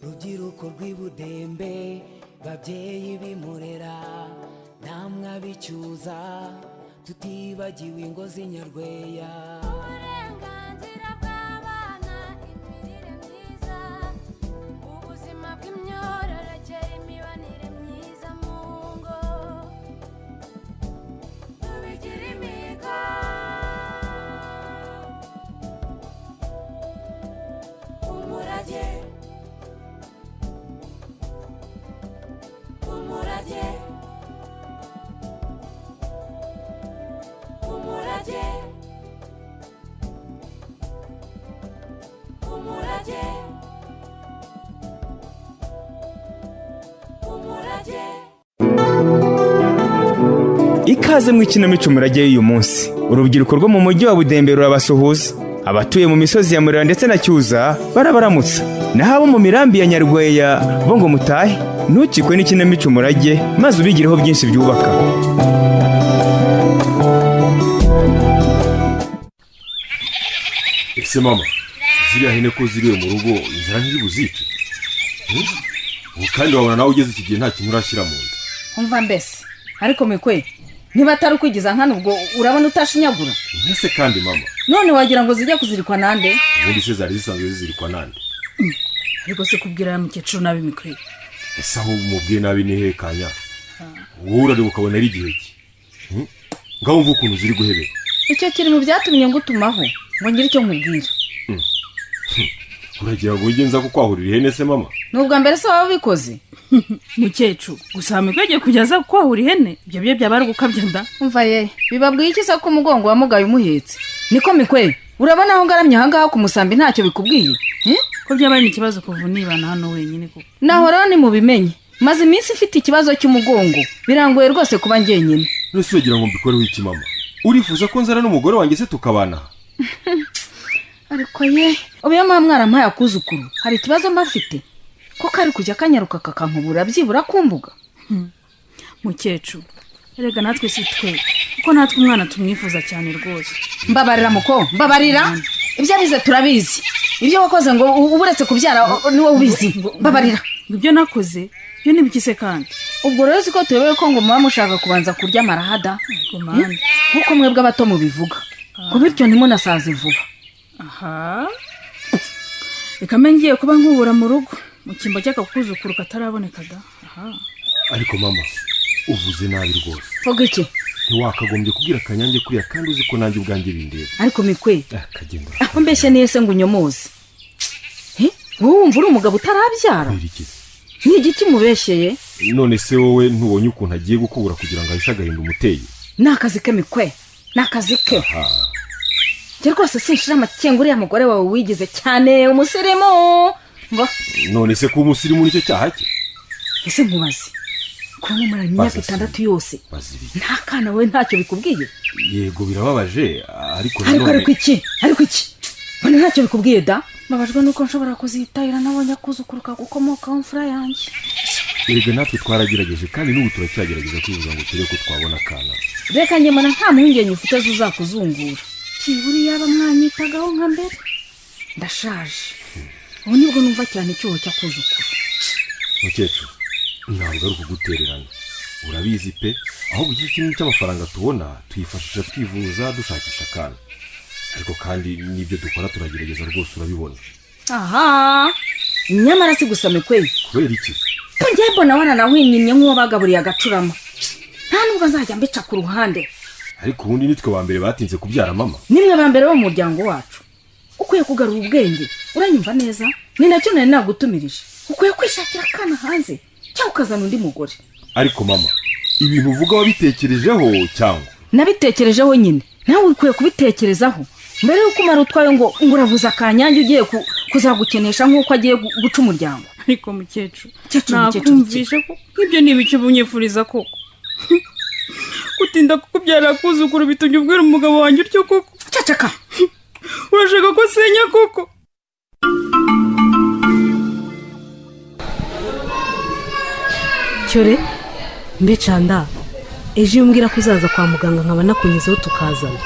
rubyiruko rw'ibudembe babyeyi bimurera namwe abicyuza tutibagiwe ingo z'inyarweya uburenganzira bw'abana imirire myiza ubuzima bw'imyororokere imibanire myiza mu ngo tubigira imihigo umurage umurage umurage umurage umurage. Ikaze mu ikinamico umurage y'uyu munsi. Urubyiruko rwo mu mujyi wa Budembe rurabasuhuza. Abatuye mu misozi ya Murera ndetse na Cyuza barabaramutsa. Naho abo mu mirambi ya Nyarweya bo ngo mutahe. Ntukikwe n'ikinamico umurage maze ubigireho byinshi byubaka. Ese mama, ziriya hene ko ziriwe mu rugo inzara ntibuzike? Ubu kandi wabona nawe ugeze iki gihe nta kintu urashyira mu nda. Umva mbese ariko mikwe niba atari ukwigiza nkana ubwo urabona utashinyagura. Mbese kandi mama, none wagira ngo zijya kuzirikwa nande? ubundi se zari zisanzwe zizirikwa nande? Ariko se kubwira ya mukecuru nabi mikwe. Ese aho umubwiye nabi ni he kanya? Wowe urareba ukabona ari igihe ki? Ngaho umva ukuntu ziri guhebera. Icyo kiri mu byatumye ngutumaho ngo ngire icyo nkubwira. Uragira ngo ugenza ko kwahurira ihene se mama? Nubwa mbere se waba bikoze? Mukecuru gusa mikweje kujyaza kwahura ihene ibyo bye byabari gukabya nda. Umva ye bibabwiye iki se ko umugongo wamugaye umuhetse? Niko mikwe urabona aho ngaramye ahangaha ku musambi ntacyo bikubwiye? Ko byabaye ni ikibazo kuva nibana hano wenyine ko. Naho rero ni mubimenye. Maze iminsi ifite ikibazo cy'umugongo birangoye rwose kuba ngenyine. Nese ugira ngo mbikoreho iki mama? Urifuza ko nzara n'umugore wanjye se tukabana? Ariko ye ubiyama mwarampaye akuzukuru hari ikibazo mbafite ko kari kujya kanyaruka kakankubura byibura kumbuga. Mukecuru erega natwe si twe kuko natwe umwana tumwifuza cyane rwose. Mbabarira muko mbabarira ibyo bize turabizi ibyo wakoze ngo uburetse kubyara niwe ubizi. Mbabarira ibyo nakoze byo nibikise kandi ubwo rero siko tuyobewe ko ngo muba mushaka kubanza kurya marahada nkuko mwebwe abato mubivuga ko bityo ntimunasaze vuba. Aha reka mengiye kuba nkubura mu rugo mu kimbo cy'akakuzukuru katarabonekaga. Aha ariko mama uvuze nabi rwose. Vuga iki? Ntiwakagombye kubwira Kanyange kuriya kandi uzi ko nanjye ubwanjye bindeba. Ariko mikwe kagenda aho mbeshye nese ngo unyomoze. Wowe wumva uri umugabo utarabyara? Ni igiki mubeshyeye? None se wowe ntubonye ukuntu agiye gukubura kugira ngo ahishe agahinda umuteye? Nakazi ke mikwe nakazi ke. Rwose sinshira amakengo uriya mugore wawe wigize cyane umusirimu. None se ko umusirimu nicyo cyaha cye? Ese nkubaze ko mumara imyaka 6 yose nta kana we ntacyo bikubwiye? Yego birababaje ariko ariko iki bane ntacyo bikubwiye da? Babajwe nuko nshobora kuzitahira nabonye akuzukuruka gukomoka mu mfura yanjye. Erega natwe twaragerageje kandi n'ubu turacyagerageza kwibuza ngo turebe ko twabona kana. Reka nyemana nta mpungenge ufite zuzakuzungura. Kiburi yaba mwanyitagaho nka mbere. Ndashaje. Ubu nibwo numva cyane icyoho cyakuzukuru. Mukecuru ntabwo ari ukugutererana. Urabizi pe aho bugiye kintu cy'amafaranga tubona tuyifashisha twivuza dushakisha kana. Ariko kandi nibyo dukora turagerageza rwose urabibona. Aha nyamara si gusame kwe. Kubera iki? Ngiye mbona wana nahwinyimye nk'uwo bagaburiye agacurama. Nta nubwo nzajya mbica ku ruhande. Ariko ubundi nitwe ba mbere batinze kubyara mama. Nimwe ba mbere bo mu muryango wacu. Ukwiye kugarura ubwenge. Uranyumva neza? Ni nacyo nari nagutumirije. Ukwiye kwishakira kana hanze cyangwa ukazana undi mugore. Ariko mama ibintu uvuga wabitekerejeho cyangwa? Nabitekerejeho nyine. Nawe ukwiye kubitekerezaho. Mbere yuko umara utwaye ngo uravuza Kanyange ugiye kuzagukenesha nk'uko agiye guca umuryango. Ariko mukecuru nakumvishe ko ibyo nibicyo bunyifuriza koko. Kutinda kukubyara kuzukuru bitumye ubwira umugabo wanjye utyo koko. Cacaka urashaka ko senya koko? Cyore mbe canda ejo umbwira ko uzaza kwa muganga nkaba nakunyizeho tukazana.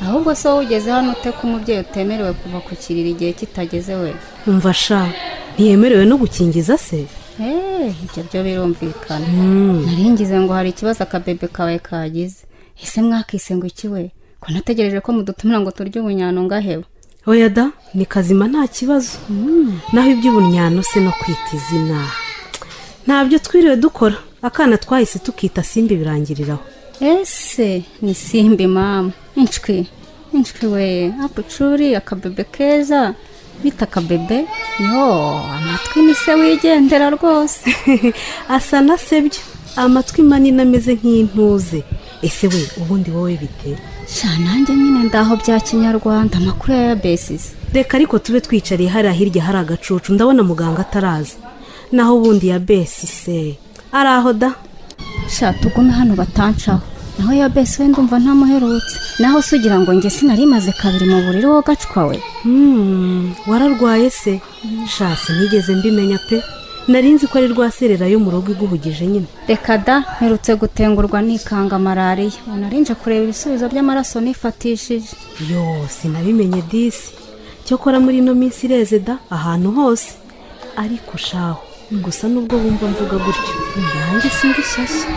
ahubwo so ugeze hano ute ko umubyeyi utemerewe kuva ku kiriri igihe kitageze we? Umva sha ntiyemerewe no gukingiza se? ibyo byo birumvikana. naringize ngo hari ikibazo akabebe kawe kagize. ese mwakise ngo iki we? ko nategereje ko mudutumira ngo turye ubunyano ngaheba. oya da, ni kazima nta kibazo. naho iby'ubunyano se no kwita izina ntabyo twiriwe dukora. akana twahise tukita Simbi birangiriraho. ese ni Simbi mama? inshwi we apucuri akabebe keza bita akabebe. yo amatwi ni se wigendera rwose. asa na sebyo, amatwi manini ameze nk'intuze. ese we ubundi wowe bite? sha nanjye nyine ndaho bya kinyarwanda amakuru ya besisi. reka ariko tube twicariye hariya hirya hari agacucu, ndabona muganga ataraza. naho ubundi ya besi se ari aho da? sha tugume hano batancaho. naho ya besi we ndumva ntamuherutse. naho se ugira ngo njye sinari maze kabiri mu buriri wo gacwa we? wararwaye se? sha sinigeze mbimenya pe. narinzi ko ari rwaserera yo mu rugo iguhugije nyine. reka da, mperutse gutengurwa nikanga malariya. narinje kureba ibisubizo by'amaraso nifatishije. yo sinabimenye disi. cyokora muri ino minsi ireze da ahantu hose. ariko shaho gusa nubwo wumva mvuga gutyo nanjye sindi shyashya.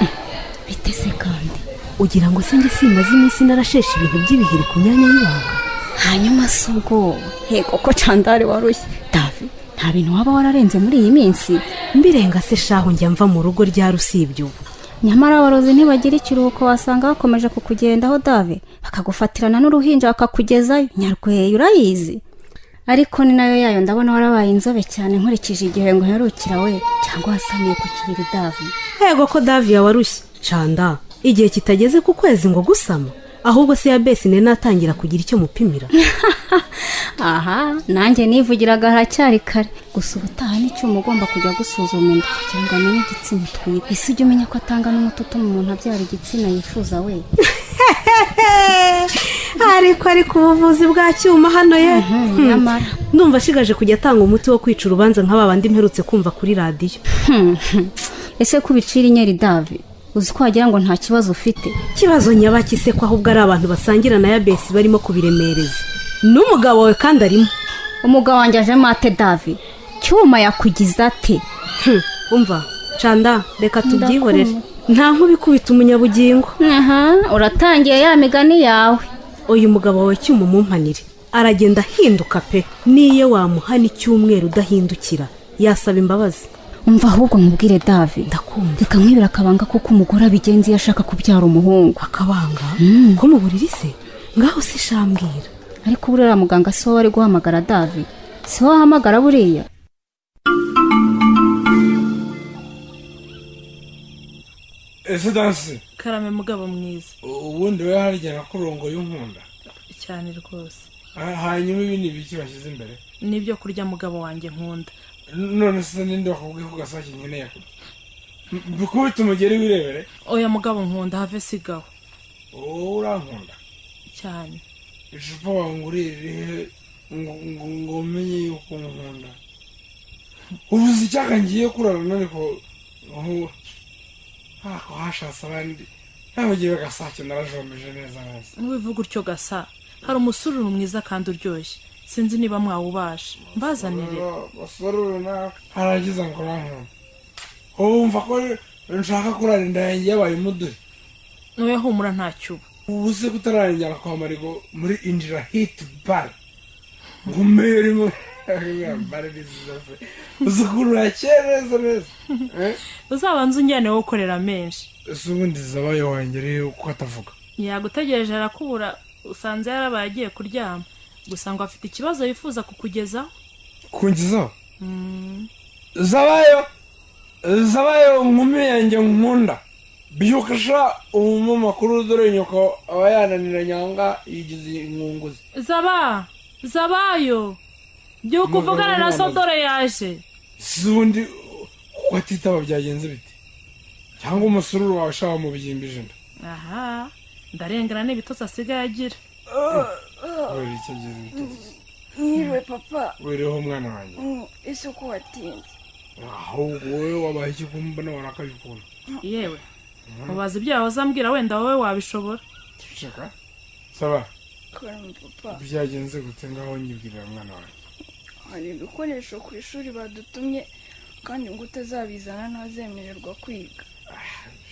bitese kandi ugira ngo se njye simaze iminsi narasheshe ibintu by'ibiheri ku myanya y'ibanga? hanyuma se ubwo hego ko candari warushye Davi, nta bintu waba wararenze muri iyi minsi? mbirenga se shaho njya mva mu rugo rya Rusibye ubu. nyamara abarozi ntibagira ikiruhuko, wasanga bakomeje kukugendaho Davi, bakagufatirana n'uruhinja bakakugezayo. nyarweye urayizi? ariko ni nayo yayo ndabona warabaye inzobe cyane nkurikije igihe ngo herukira we, cyangwa wasamiye ku kibiri Davi. hego ko Davi yawarushye canda, igihe kitageze ku kwezi ngo gusama. ahubwo se ya besi ne natangira kugira icyo mupimira. aha nanjye nivugiraga haracyari kare. gusa ubutaha n'icyuma ugomba kujya gusuzuma inda kugira ngo amenye igitsina utwite. ese ujya umenya ko atanga n'umuti utuma umuntu abyara igitsina yifuza we? ariko ubuvuzi bwa cyuma hano ye. ndumva ashigaje kujya atanga umuti wo kwica urubanza nk'aba bandi mperutse kumva kuri radiyo. ese kubicira inyeri Davi, uzi ko wagira ngo nta kibazo ufite? kibazo nyabaki se ko ahubwo ari abantu basangira na ya besi barimo kubiremereza. n'umugabo wawe kandi arimo. umugabo wanjye aje mate Davi, cyuma yakugiza ate? umva canda, reka tubyihorere. nta nkubikubita umunyabugingo. uratangiye ya migani yawe. uyu mugabo wawe cyuma umumpanire aragenda ahinduka pe. niyo wamuhana icyumweru udahindukira yasaba imbabazi. umva ahubwo mubwire Davi, ndakumva. reka mwibira akabanga kuko umugore abigenzi iyo ashaka kubyara umuhungu. akabanga? ko mu buriri se? ngaho se shambwira. ariko buriya muganga si wowe wari guhamagara Davi? si wowe ahamagara buriya? ese dansi karame mugabo mwiza. ubundi we harya nakurongo y'unkunda cyane rwose. hanyuma ibi ni ibiki bashyize imbere? n'ibyo kurya mugabo wanjye nkunda. none se ninde wakubwiye ko gasake nkeneye kurya? mbikubita umugeri wirebere. oya mugabo nkunda have sigaho. wowe urankunda cyane. icupa wangurire ngo umenye yuko nkunda. ubuze icyaka ngiye kurarana ariko ako hashatse abandi nabagiye gasake narajombeje neza neza. ntiwivuga utyo gasa, hari umusururu mwiza kandi uryoshye, sinzi niba mwawubasha mbazanire. basururu nawe haragize ngo urankunda. wumva ko nshaka kurara inda yanjye yabaye umuduri? ntuye humura ntacyo uba. ubu se kutararengera kwa marigo muri injira hiti bare ngo umerimo bare nziza se uzikurura neza neza. uzabanza unjyane wo ukorera menshi. ese ubundi zabaye wanjye rero uko atavuga? yagutegereje arakubura, usanze yarabaye agiye kuryama, gusa ngo afite ikibazo yifuza kukugezaho. kungezaho? zabayo nkumi yanjye nkunda byukasha umunyamakuru dore nyoko aba yananira nyanga yigize inkunguzi. zabayo byuka uvugana na so dore yaje. si ubundi kuko atitaba byagenze bite? cyangwa umusururu wawe ushaka mu bigimbije inda? aha ndarengana n'ibitotsi asigaye agira. wera icyo agira ibitotsi. Niwe papa. wereho umwana wanjye. ese uko watinze? ahubwo wowe wabaye ikikumbona warakabikunda. yewe mubaza ibyo yahoze ambwira, wenda wowe wabishobora. ceceka saba. Karame papa. byagenze gute ngaho nyibwirira mwana wanjye? hari ibikoresho ku ishuri badutumye kandi ngo utazabizana ntazemererwa kwiga.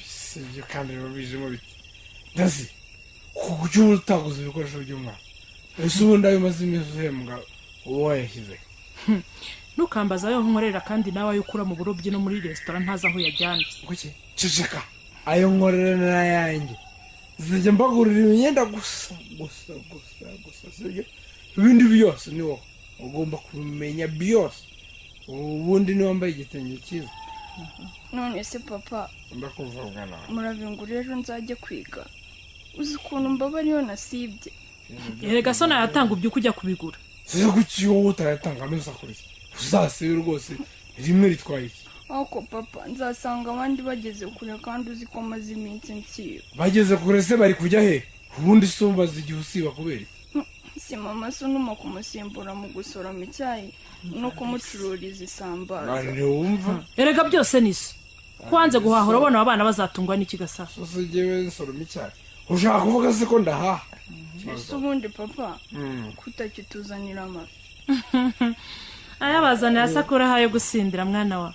si ibyo kandi biba bijemo biti ndazi kuki uba utaguze ibikoresho by'umwana ese ubundi ayo maze iminsi uhembwa uwo wayashyize ntukambaza ayo nkorera kandi nawe ayo ukura mu burobyi no muri resitora ntazi aho yajyana. kuki ceceka ayo nkorera n'ayanjye zajya mbagurira imyenda gusa sibyo ibindi byose ni wowe ugomba kubimenya byose ubundi niba wambaye igitenge cyiza. None se papa ndakuvuga nawe murabingura ejo nzajye kwiga uzi ukuntu mbabariyo nasibye. erega so nayatanga ubyuka ujya kubigura. size kuki wowe utayatanga amezi akuriza uzasibe rwose rimwe ritwaye iki. Ako papa nzasanga abandi bageze kure kandi uzi ko maze iminsi nsiba. bageze kure se bari kujya he ubundi se umbaza igihe usiba kubera si mama se unuma kumusimbura mu gusoroma icyayi no kumucururiza isambaza. wumva erega byose niso kwanze guhaha urabona abana bazatungwa n'iki gasa. sose jyewe nsoroma icyayi ushaka kuvuga se ko ndahaha. ese ubundi papa kutakituzanira amafi. ayabazanira sakura hayo gusindira mwana wa.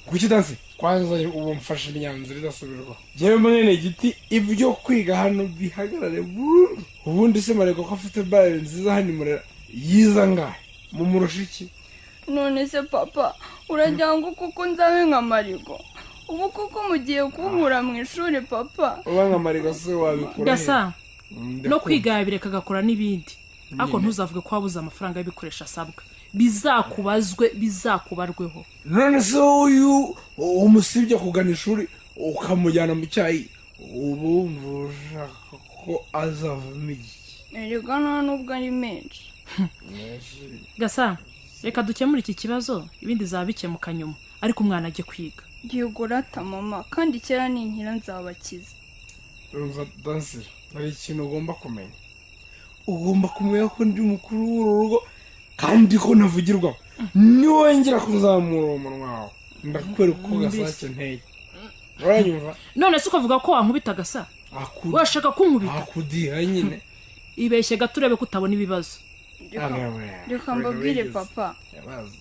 kuki danse kwanza ubu mfashe imyanzuro idasubirwaho jyewe mwene igiti ibyo kwiga hano bihagarare burundu. ubundi se mareko ko afite bare nziza hano imurera yiza ngahe mumurusha iki. None se papa uragira ngo kuko nzabe nka Marigo ubu kuko mugiye kunkura mu ishuri papa. uba nka Marigo se wabikora gasa no kwiga yabireka agakora n'ibindi ariko ntuzavuge ko wabuze amafaranga y'ibikoresho asabwa bizakubazwe bizakubarweho. none se uyu umusibye kugana ishuri ukamujyana mu cyayi ubu ushaka ko azavamo igiki. erega nta nubwo ari menshi. gasa reka dukemure iki kibazo ibindi zaba bikemuka nyuma ariko umwana ajye kwiga. Yego rata mama kandi kera ninkira nzabakiza. urumva dansira hari ikintu ugomba kumenya ugomba kumenya ko ndi mukuru w'uru rugo kandi ko navugirwaho niwongera kuzamura uwo munwa wawe ndakwereka uko gasake nteye uranyumva. none se ukavuga ko wankubita gasa washaka kunkubita akudiha nyine ibeshye gato urebe ko utabona ibibazo. reka mbabwire papa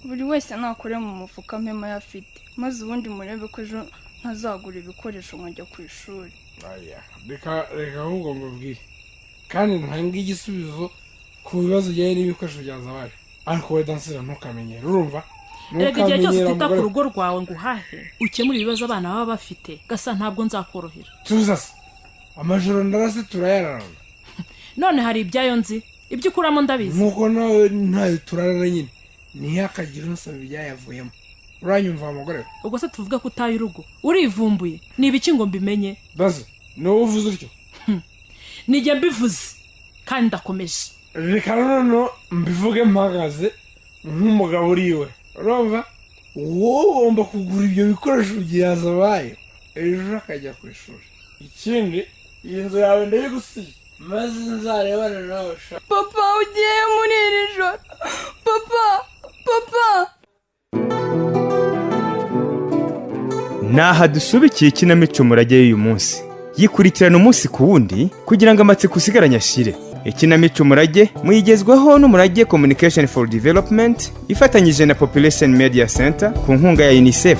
buri wese nakore mu mufuka mpema yafite maze ubundi murebe ko ejo ntazagura ibikoresho nkajya ku ishuri. reka ahubwo mbabwire kandi ntange igisubizo ku bibazo bijyanye n'ibikoresho bya zabaye ariko we dansira ntukamenyere urumva. erega igihe cyose utita ku rugo rwawe ngo uhahe ukemure ibibazo abana baba bafite gasa ntabwo nzakorohera. tuza se amajoro ndarase turayararana. none hari ibyayo nzi ibyo ukuramo ndabizi nkuko nawe ntayo turarana nyine ntihakagire unsaba ibyayavuyemo uranyumva umugore. ubwo se tuvuga ko utaye urugo urivumbuye ni ibiki ngo mbimenye. baze niwowe uvuze utyo. nijye mbivuze kandi ndakomeje. reka noneho mbivuge mpagaze nk'umugabo uriwe urumva wowe ugomba kugura ibyo bikoresho byazabaye ejo akajya ku ishuri. ikindi iyi nzu yawe ndayigusiye maze nzarebana nawe. papa ugiye muri iri joro papa. naha dusubikiye ikinamico murage y'uyu munsi yikurikirana umunsi ku wundi kugira ngo amatsiko usigaranye ashire. ikinamico murage muyigezwaho n'umurage Communication for Development ifatanyije na Population Media Center ku nkunga ya UNICEF.